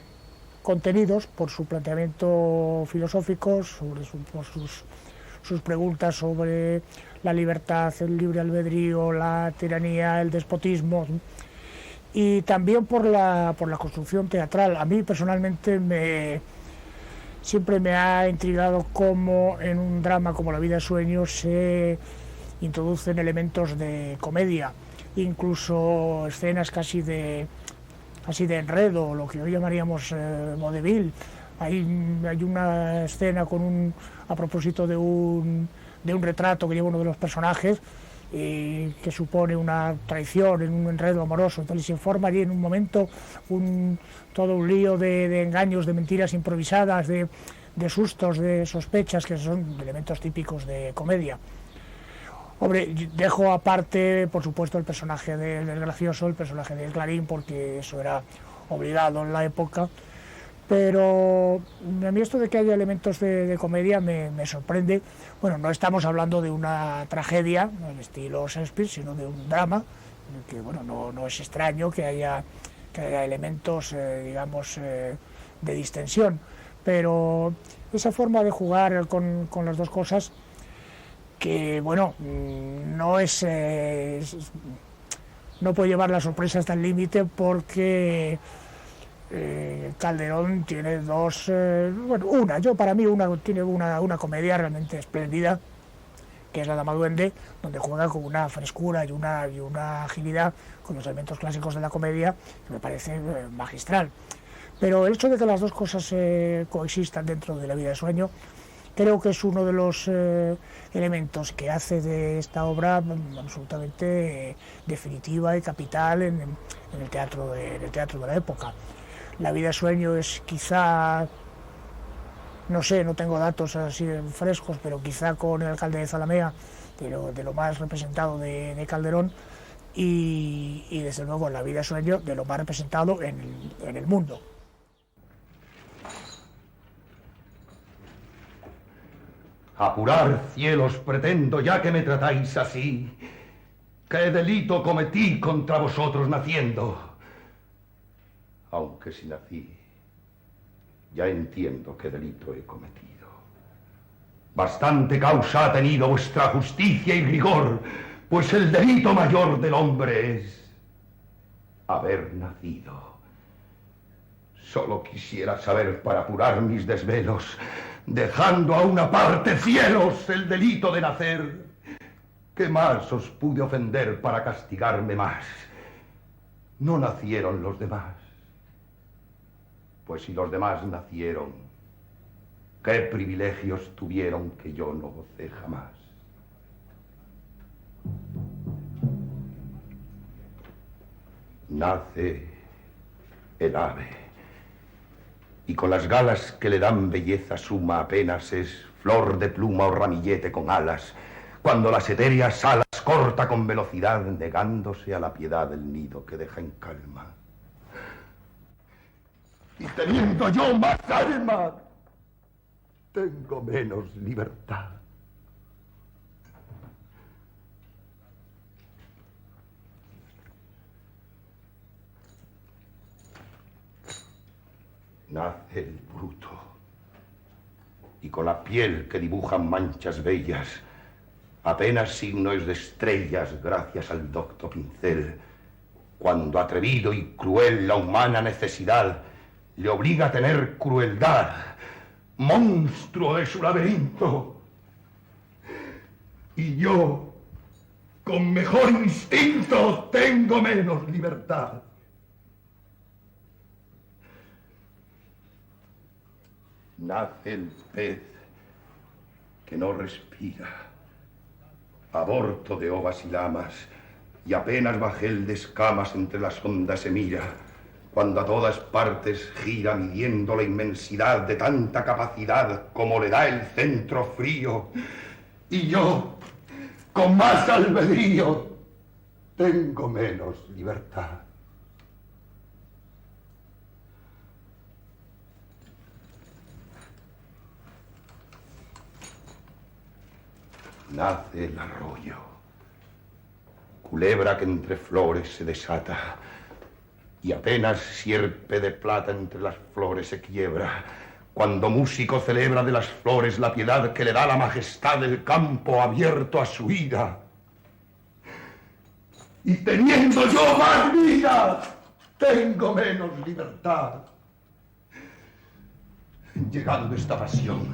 contenidos, por su planteamiento filosófico, por sus preguntas sobre la libertad, el libre albedrío, la tiranía, el despotismo, y también por la construcción teatral. A mí personalmente siempre me ha intrigado cómo en un drama como La vida de sueño se introducen elementos de comedia, incluso escenas casi de enredo, lo que hoy llamaríamos vodevil. Hay una escena a propósito de un retrato que lleva uno de los personajes, que supone una traición en un enredo amoroso. Entonces se forma allí en un momento todo un lío de engaños, de mentiras improvisadas, de sustos, de sospechas, que son elementos típicos de comedia. Hombre, dejo aparte, por supuesto, el personaje del gracioso, el personaje del Clarín, porque eso era obligado en la época. Pero a mí esto de que haya elementos de comedia me sorprende. Bueno, no estamos hablando de una tragedia al estilo Shakespeare, sino de un drama, en el que bueno, no es extraño que haya elementos, digamos, de distensión. Pero esa forma de jugar con las dos cosas, que bueno, no puede llevar la sorpresa hasta el límite, porque Calderón tiene para mí tiene una comedia realmente espléndida, que es La Dama Duende, donde juega con una frescura y una agilidad con los elementos clásicos de la comedia, que me parece magistral. Pero el hecho de que las dos cosas coexistan dentro de La vida de sueño, creo que es uno de los elementos que hace de esta obra absolutamente definitiva y capital en el teatro de la época. La vida de sueño es quizá, no sé, no tengo datos así frescos, pero quizá con El alcalde de Zalamea, pero de lo más representado de Calderón, y desde luego La vida de sueño de lo más representado en el mundo. Apurar, cielos, pretendo, ya que me tratáis así. ¿Qué delito cometí contra vosotros naciendo? Aunque si nací, ya entiendo qué delito he cometido. Bastante causa ha tenido vuestra justicia y rigor, pues el delito mayor del hombre es haber nacido. Solo quisiera saber para apurar mis desvelos, dejando a una parte, cielos, el delito de nacer. ¿Qué más os pude ofender para castigarme más? No nacieron los demás. Pues si los demás nacieron, ¿qué privilegios tuvieron que yo no gocé jamás? Nace el ave, y con las galas que le dan belleza suma apenas es flor de pluma o ramillete con alas, cuando las etéreas alas corta con velocidad, negándose a la piedad del nido que deja en calma. Y teniendo yo más alma, tengo menos libertad. Nace el bruto, y con la piel que dibujan manchas bellas, apenas signos de estrellas gracias al docto pincel, cuando atrevido y cruel la humana necesidad le obliga a tener crueldad, monstruo de su laberinto. Y yo, con mejor instinto, tengo menos libertad. Nace el pez que no respira, aborto de ovas y lamas, y apenas bajel de escamas entre las ondas se mira, cuando a todas partes gira midiendo la inmensidad de tanta capacidad como le da el centro frío. Y yo, con más albedrío, tengo menos libertad. Nace el arroyo, culebra que entre flores se desata, y apenas sierpe de plata entre las flores se quiebra, cuando músico celebra de las flores la piedad que le da la majestad del campo abierto a su ira. Y teniendo yo más vida, tengo menos libertad. Llegando esta pasión,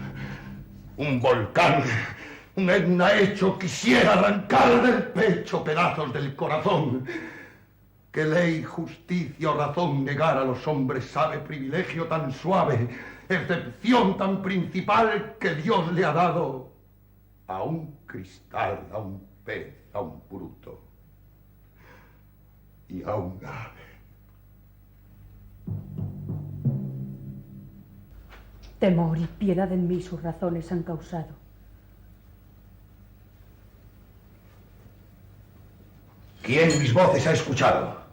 un volcán, un Etna hecho, quisiera arrancar del pecho pedazos del corazón. Que ley, justicia o razón negar a los hombres sabe privilegio tan suave, excepción tan principal que Dios le ha dado a un cristal, a un pez. a un bruto y a un ave. Temor y piedad en mí sus razones han causado. ¿Quién mis voces ha escuchado?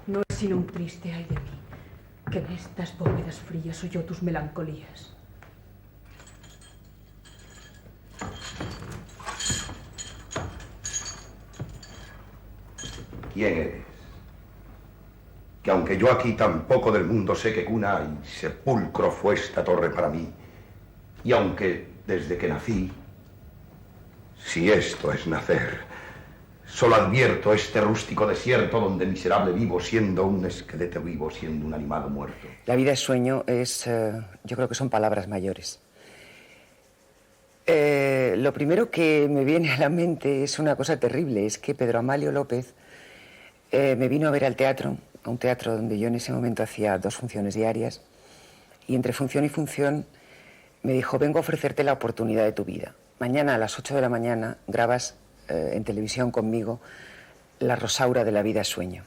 No es sino un triste ay de mí, que en estas bóvedas frías oyó tus melancolías. ¿Quién eres? Que aunque yo aquí tampoco del mundo sé que cuna y sepulcro fue esta torre para mí, y aunque desde que nací, si esto es nacer, solo advierto este rústico desierto donde miserable vivo, siendo un esqueleto vivo, siendo un animal muerto. La vida es sueño, yo creo que son palabras mayores. Lo primero que me viene a la mente es una cosa terrible, es que Pedro Amalio López me vino a ver al teatro, a un teatro donde yo en ese momento hacía 2 funciones diarias, y entre función y función me dijo: vengo a ofrecerte la oportunidad de tu vida. Mañana a las 8 de la mañana grabas en televisión conmigo La Rosaura de la vida es sueño.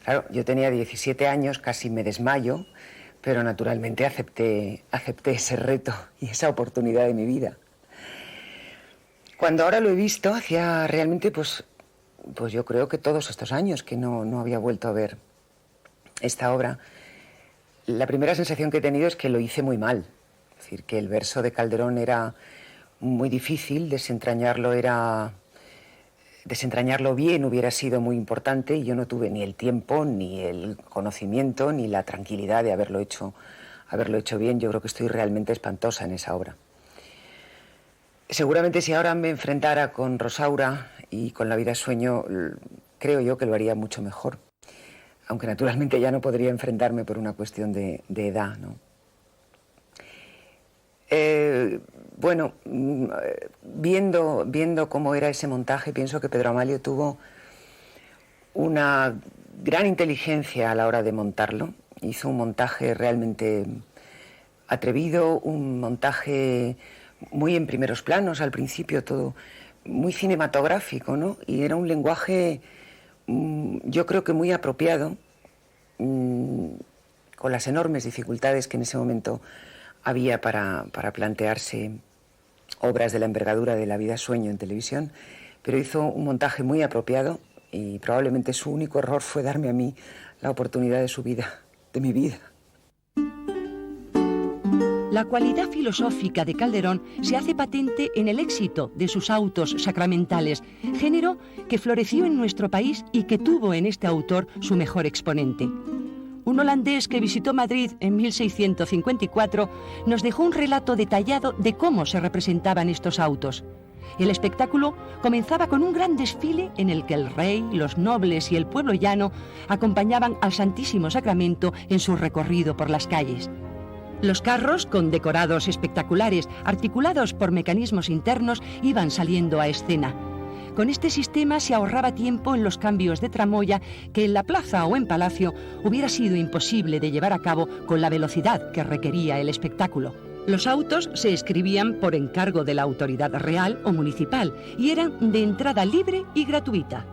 Claro, yo tenía 17 años, casi me desmayo, pero naturalmente acepté ese reto y esa oportunidad de mi vida. Cuando ahora lo he visto, hacía realmente, pues yo creo que todos estos años que no había vuelto a ver esta obra, la primera sensación que he tenido es que lo hice muy mal. Es decir, que el verso de Calderón era muy difícil, desentrañarlo bien hubiera sido muy importante, y yo no tuve ni el tiempo, ni el conocimiento, ni la tranquilidad de haberlo hecho bien. Yo creo que estoy realmente espantosa en esa obra. Seguramente si ahora me enfrentara con Rosaura y con La vida es sueño, creo yo que lo haría mucho mejor. Aunque naturalmente ya no podría enfrentarme por una cuestión de edad, ¿no? Bueno, viendo cómo era ese montaje, pienso que Pedro Amalio tuvo una gran inteligencia a la hora de montarlo. Hizo un montaje realmente atrevido, un montaje muy en primeros planos al principio, todo muy cinematográfico, ¿no? Y era un lenguaje, yo creo que muy apropiado, con las enormes dificultades que en ese momento había para plantearse obras de la envergadura de La vida es sueño en televisión, pero hizo un montaje muy apropiado, y probablemente su único error fue darme a mí la oportunidad de su vida, de mi vida. La cualidad filosófica de Calderón se hace patente en el éxito de sus autos sacramentales, género que floreció en nuestro país y que tuvo en este autor su mejor exponente. Un holandés que visitó Madrid en 1654 nos dejó un relato detallado de cómo se representaban estos autos. El espectáculo comenzaba con un gran desfile en el que el rey, los nobles y el pueblo llano acompañaban al Santísimo Sacramento en su recorrido por las calles. Los carros, con decorados espectaculares, articulados por mecanismos internos, iban saliendo a escena. Con este sistema se ahorraba tiempo en los cambios de tramoya que en la plaza o en palacio hubiera sido imposible de llevar a cabo con la velocidad que requería el espectáculo. Los autos se escribían por encargo de la autoridad real o municipal y eran de entrada libre y gratuita.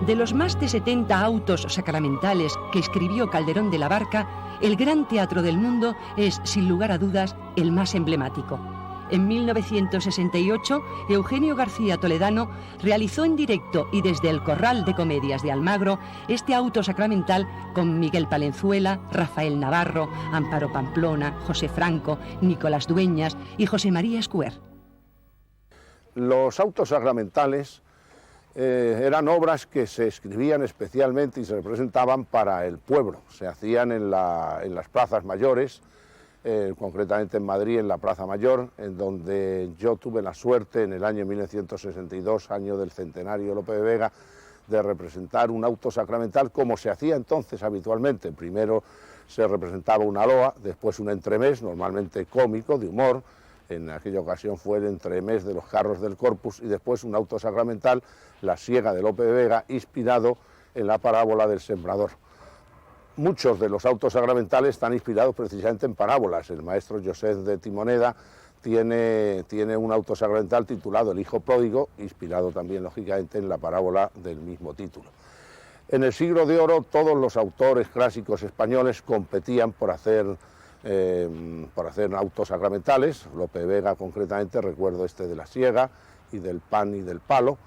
De los más de 70 autos sacramentales que escribió Calderón de la Barca, el Gran Teatro del Mundo es, sin lugar a dudas, el más emblemático. En 1968, Eugenio García Toledano realizó en directo y desde el Corral de Comedias de Almagro este auto sacramental con Miguel Palenzuela, Rafael Navarro, Amparo Pamplona, José Franco, Nicolás Dueñas y José María Escuer. Los autos sacramentales eran obras que se escribían especialmente y se representaban para el pueblo. Se hacían en las plazas mayores, concretamente en Madrid, en la Plaza Mayor, en donde yo tuve la suerte en el año 1962, año del centenario de Lope de Vega, de representar un auto sacramental como se hacía entonces habitualmente. Primero se representaba una loa, después un entremés, normalmente cómico, de humor. En aquella ocasión fue el entremés de los carros del Corpus, y después un auto sacramental, La Siega de Lope de Vega, inspirado en la parábola del sembrador. muchos de los autos sacramentales están inspirados precisamente en parábolas. El maestro José de Timoneda tiene un auto sacramental titulado El Hijo Pródigo, inspirado también lógicamente en la parábola del mismo título. En el Siglo de Oro todos los autores clásicos españoles competían por hacer autos sacramentales. Lope Vega concretamente, recuerdo este de la siega y del pan y del palo.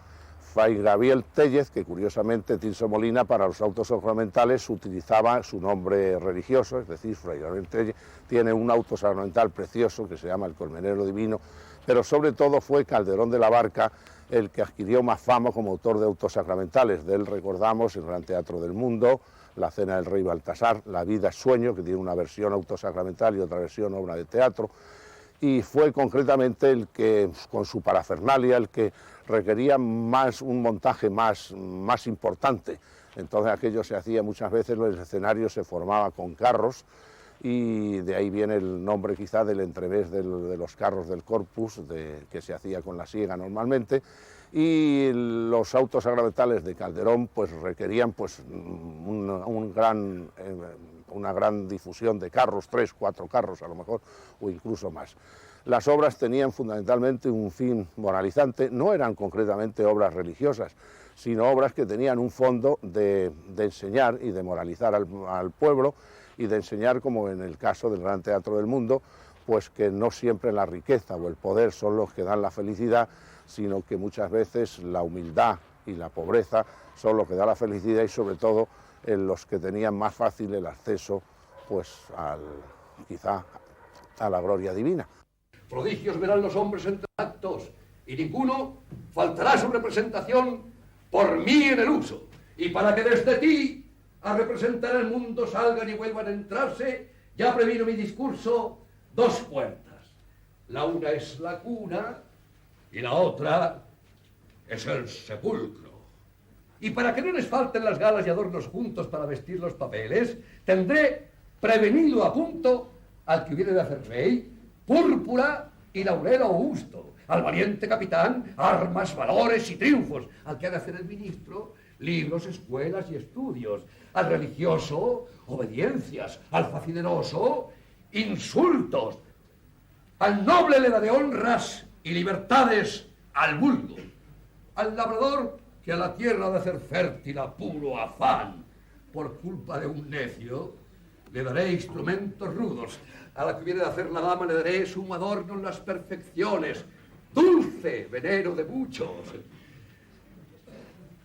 Fray Gabriel Tellez, que curiosamente Tirso Molina para los autos sacramentales utilizaba su nombre religioso, es decir, Fray Gabriel Tellez tiene un auto sacramental precioso que se llama El Colmenero Divino, pero sobre todo fue Calderón de la Barca el que adquirió más fama como autor de autos sacramentales. De él recordamos el Gran Teatro del Mundo, La Cena del Rey Baltasar, La Vida es Sueño, que tiene una versión autosacramental y otra versión obra de teatro, y fue concretamente el que, con su parafernalia, el que requería un montaje más importante. Entonces aquello se hacía muchas veces, el escenario se formaba con carros, y de ahí viene el nombre quizá del entrevés de los carros del Corpus, que se hacía con la siega normalmente, y los autos sacramentales de Calderón pues requerían pues una gran difusión de carros, 3, 4 carros a lo mejor, o incluso más. Las obras tenían fundamentalmente un fin moralizante, no eran concretamente obras religiosas, sino obras que tenían un fondo de enseñar y de moralizar al pueblo, y de enseñar, como en el caso del Gran Teatro del Mundo, pues que no siempre la riqueza o el poder son los que dan la felicidad, sino que muchas veces la humildad y la pobreza son los que dan la felicidad, y sobre todo en los que tenían más fácil el acceso pues quizá a la gloria divina. Prodigios verán los hombres entre actos, y ninguno faltará su representación por mí en el uso, y para que desde ti a representar el mundo salgan y vuelvan a entrarse, ya previno mi discurso 2 puertas. La una es la cuna y la otra es el sepulcro. Y para que no les falten las galas y adornos juntos para vestir los papeles, tendré prevenido a punto al que hubiere de hacer rey, púrpura y laurel augusto, al valiente capitán, armas, valores y triunfos, al que ha de hacer el ministro, libros, escuelas y estudios, al religioso, obediencias, al facineroso, insultos, al noble le daré honras y libertades al vulgo, al labrador que a la tierra ha de hacer fértil a puro afán, por culpa de un necio, le daré instrumentos rudos, a la que hubiere de hacer la dama le daré sumo adorno en las perfecciones, dulce veneno de muchos.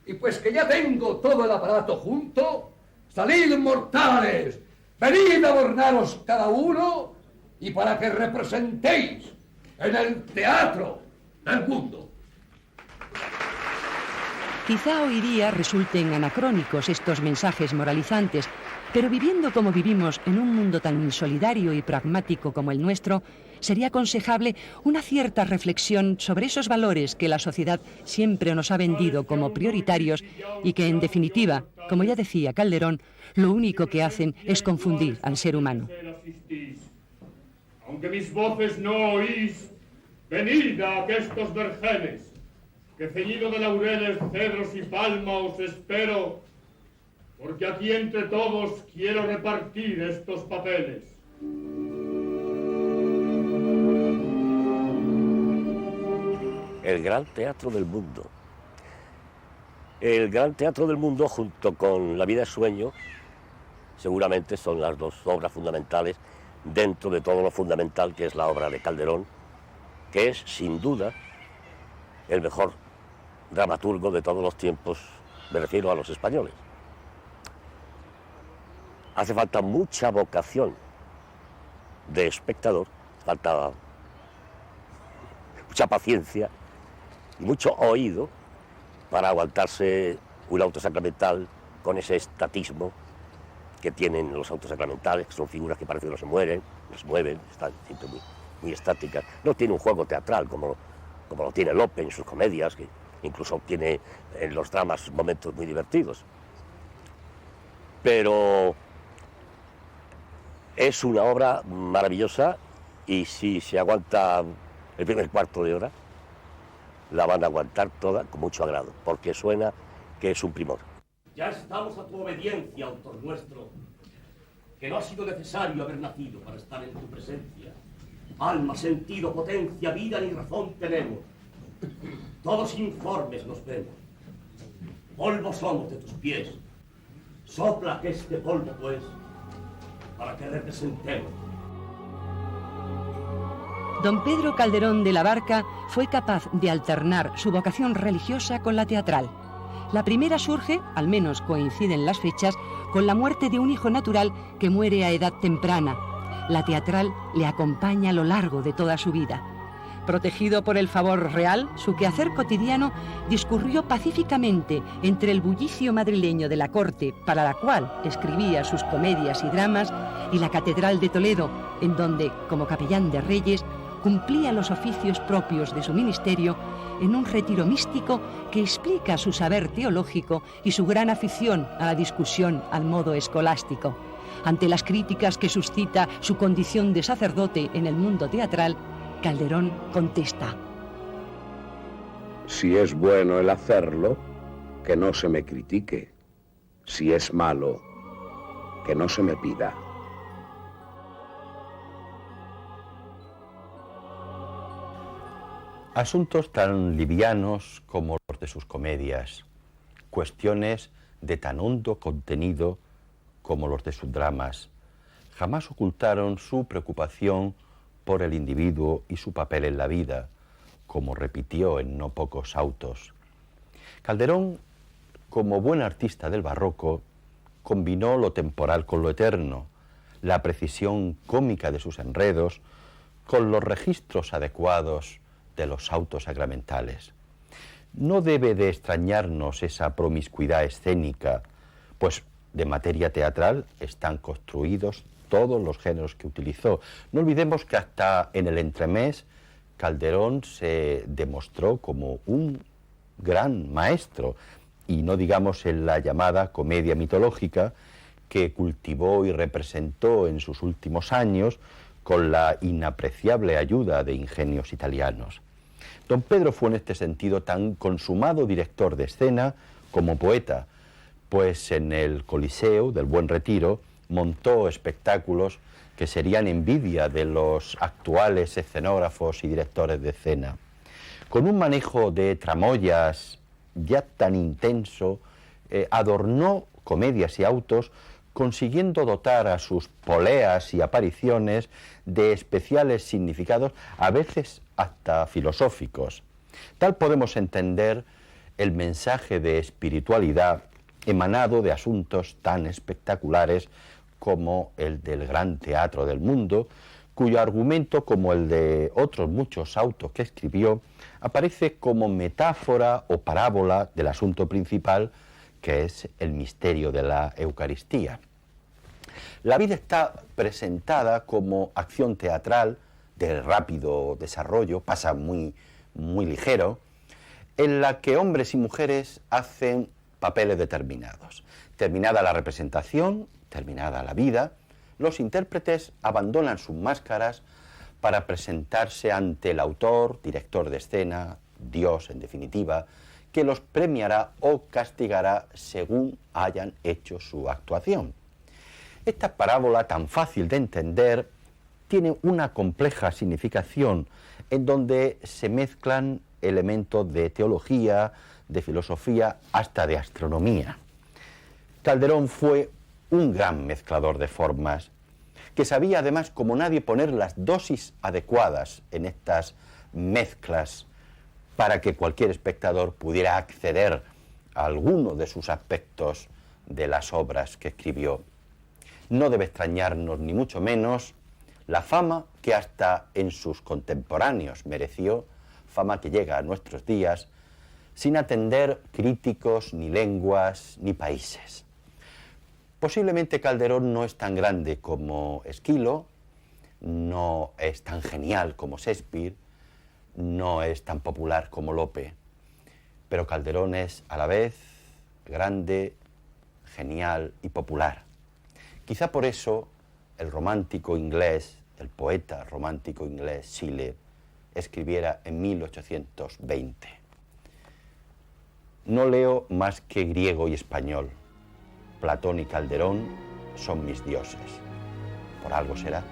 Y pues que ya tengo todo el aparato junto, salid mortales, venid a adornaros cada uno, y para que representéis en el teatro del mundo. Quizá hoy día resulten anacrónicos estos mensajes moralizantes, pero viviendo como vivimos en un mundo tan insolidario y pragmático como el nuestro, sería aconsejable una cierta reflexión sobre esos valores que la sociedad siempre nos ha vendido como prioritarios y que, en definitiva, como ya decía Calderón, lo único que hacen es confundir al ser humano. Aunque mis voces no oís, venid a aquestos vergeles, que ceñido de laureles, cedros y palma os espero, porque aquí entre todos quiero repartir estos papeles. El Gran Teatro del Mundo. El Gran Teatro del Mundo, junto con La Vida es Sueño, seguramente son las 2 obras fundamentales dentro de todo lo fundamental que es la obra de Calderón, que es, sin duda, el mejor dramaturgo de todos los tiempos, me refiero a los españoles. Hace falta mucha vocación de espectador, falta mucha paciencia y mucho oído para aguantarse un auto sacramental con ese estatismo que tienen los autos sacramentales, que son figuras que parece que no se mueven, están siempre muy estáticas. No tiene un juego teatral como lo tiene Lope en sus comedias, que incluso tiene en los dramas momentos muy divertidos. Pero es una obra maravillosa, y si se aguanta el primer cuarto de hora, la van a aguantar toda con mucho agrado, porque suena que es un primor. Ya estamos a tu obediencia, autor nuestro. que no ha sido necesario haber nacido para estar en tu presencia. Alma, sentido, potencia, vida ni razón tenemos. Todos informes nos vemos. Polvo somos de tus pies. Sopla que este polvo, pues, para que representemos. Don Pedro Calderón de la Barca fue capaz de alternar su vocación religiosa con la teatral. La primera surge, al menos coinciden las fechas, con la muerte de un hijo natural que muere a edad temprana. La teatral le acompaña a lo largo de toda su vida. Protegido por el favor real, su quehacer cotidiano discurrió pacíficamente entre el bullicio madrileño de la corte, para la cual escribía sus comedias y dramas, y la Catedral de Toledo, en donde, como capellán de reyes, cumplía los oficios propios de su ministerio en un retiro místico que explica su saber teológico y su gran afición a la discusión al modo escolástico. Ante las críticas que suscita su condición de sacerdote en el mundo teatral, Calderón contesta: si es bueno el hacerlo, que no se me critique. Si es malo, que no se me pida. Asuntos tan livianos como los de sus comedias, cuestiones de tan hondo contenido como los de sus dramas, jamás ocultaron su preocupación por el individuo y su papel en la vida, como repitió en no pocos autos. Calderón, como buen artista del barroco, combinó lo temporal con lo eterno, la precisión cómica de sus enredos con los registros adecuados de los autos sacramentales. No debe de extrañarnos esa promiscuidad escénica, pues de materia teatral están construidos todos los géneros que utilizó. No olvidemos que hasta en el entremés Calderón se demostró como un gran maestro, y no digamos en la llamada comedia mitológica que cultivó y representó en sus últimos años con la inapreciable ayuda de ingenios italianos. Don Pedro fue en este sentido tan consumado director de escena como poeta, pues en el Coliseo del Buen Retiro montó espectáculos que serían envidia de los actuales escenógrafos y directores de escena. Con un manejo de tramoyas ya tan intenso, adornó comedias y autos, consiguiendo dotar a sus poleas y apariciones de especiales significados, a veces hasta filosóficos. Tal podemos entender el mensaje de espiritualidad emanado de asuntos tan espectaculares como el del Gran Teatro del Mundo, cuyo argumento, como el de otros muchos autos que escribió, aparece como metáfora o parábola del asunto principal, que es el misterio de la Eucaristía. La vida está presentada como acción teatral de rápido desarrollo, pasa muy ligero, en la que hombres y mujeres hacen papeles determinados. Terminada la representación, terminada la vida, los intérpretes abandonan sus máscaras para presentarse ante el autor, director de escena, Dios en definitiva, que los premiará o castigará según hayan hecho su actuación. Esta parábola tan fácil de entender tiene una compleja significación en donde se mezclan elementos de teología, de filosofía, hasta de astronomía. Calderón fue un gran mezclador de formas, que sabía además como nadie poner las dosis adecuadas en estas mezclas para que cualquier espectador pudiera acceder a alguno de sus aspectos de las obras que escribió. No debe extrañarnos ni mucho menos la fama que hasta en sus contemporáneos mereció, fama que llega a nuestros días sin atender críticos, ni lenguas, ni países. Posiblemente Calderón no es tan grande como Esquilo, no es tan genial como Shakespeare, no es tan popular como Lope, pero Calderón es a la vez grande, genial y popular. Quizá por eso el romántico inglés, el poeta romántico inglés Schiller, escribiera en 1820: no leo más que griego y español. Platón y Calderón son mis dioses. por algo será.